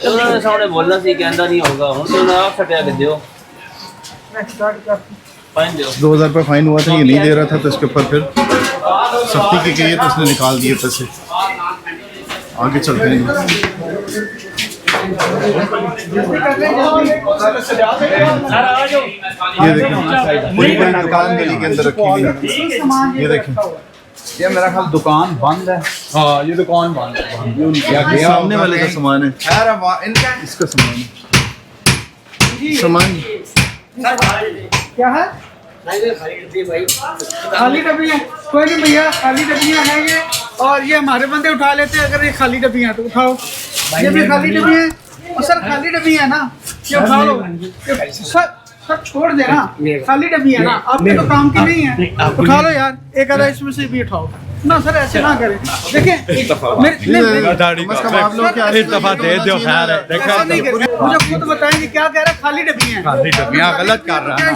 उन्होंने सामने बोलना सी कहता नहीं होगा हूं तो ना आप सटिया के दियो फाइन दियो 2000 रुपये फाइन हुआ था, ये नहीं दे रहा था तो इसके ऊपर फिर सख्ती की गई है तो उसने निकाल दिए पैसे। आगे चलते हैं। ये देखें पूरी पूरी दुकान गली के अंदर रखी हुई है। ये देखें ये मेरा ख्याल दुकान बंद है। हाँ ये दुकान बंद है। ये सामने वाले का सामान है, इनका इसका सामान है। सामान क्या है? खाली डब्बियाँ कोई नहीं भैया, खाली डब्बियाँ हैं ये, और ये हमारे बंदे उठा लेते हैं। अगर ये खाली डब्बियाँ तो उठाओ, ये भी खाली डब्बियाँ हैं। और सर खाली डब्बियाँ है ना, ये उठा लो। सर छोड़ दे ना, खाली डब्बियाँ है ना, आपके तो काम की नहीं है। उठा लो यार, एक आधा इसमें से भी उठाओ ना सर, ऐसे ना करें। देखिए मुझे खुद बताएंगे क्या कह रहा है, खाली डब्बियाँ हैं। गलत कर रहा है।